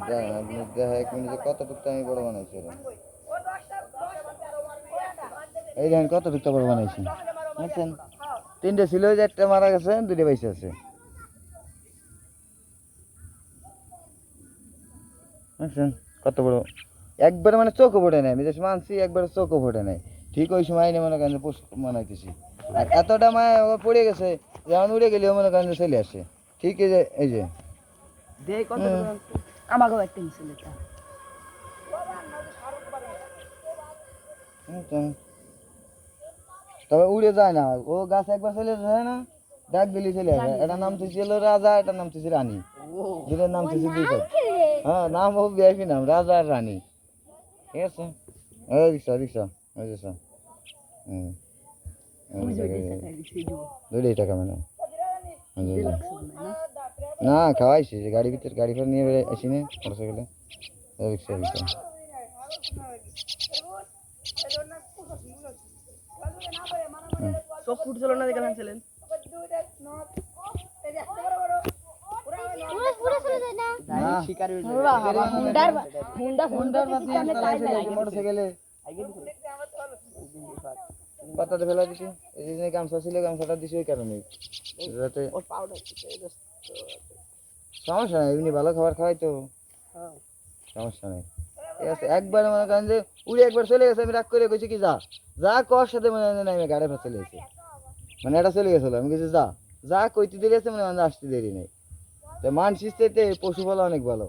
আপনি দেখা 1 মিনিটে কতটুকু আমি বড় বানাইছি এই দেখেন কতটুকু বড় বানাইছি বুঝছেন 3টে ছিল যে একটা মারা গেছে 2টে বেঁচে আছে বুঝছেন কত বড় একবার মানে চোখও ফোটে নাই আমি যে মানছি একবার চোখও ফোটে নাই ঠিক ওই সময় আইনে মনে করেন পোষ বানাইতেছি আর এতটা মায়া পড়ে গেছে যেমন উড়ে গেলেও মনে করেন চলে আসে ঠিক এই যে দেই কত আমাগো একটা মিছিল এটা তবে উড়ে যায় না ও গাছ একবার চলে যায় না ডাক দিলি চলে আসে এটা নাম ছিল রাজা এটার নাম ছিল রানী দুটোর নাম ছিল দুটো হ্যাঁ নাম ও বিআইপি নাম রাজা আর রানী ঠিক আছে ওই রিক্সা রিক্সা ওই রিক্সা দুটোই টাকা মানে না খাওয়াইছি গাড়ি ভিতরে গাড়ি ফের নিয়ে বেড়ে আসি না মোটরসাইকেলে রিক্সা রিক্সা সব ফুটছিল না দেখলাম ছিলেন মোটরসাইকেলে পাতাতে ফেলা দিছি এই যে গামছা ছিল গামছাটা দিছি ওই কারণে যাতে সমস্যা নাই এমনি ভালো খাবার খাওয়াই তো সমস্যা নেই ঠিক আছে একবার মনে করেন যে উড়ে একবার চলে গেছে আমি রাগ করে কইছি কি যা যা কর সাথে মনে হয় না আমি গাড়ি ফেলে চলে গেছি মানে এটা চলে গেছিল আমি কিছু যা যা কইতে দেরি আছে মানে আসতে দেরি নেই তো মানসিক চাইতে পশু বলা অনেক ভালো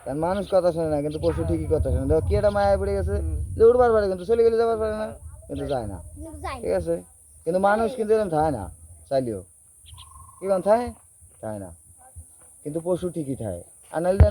কারণ মানুষ কথা শোনে না কিন্তু পশু ঠিকই কথা শোনে দেখো কি একটা মায়া পড়ে গেছে যে উঠবার পারে কিন্তু চলে গেলে যাবার পারে না কিন্তু যায় না ঠিক আছে কিন্তু মানুষ কিন্তু এরকম থাকে না চাইলেও কি থাকে থাকে না কিন্তু পশু ঠিকই থাকে আর নাহলে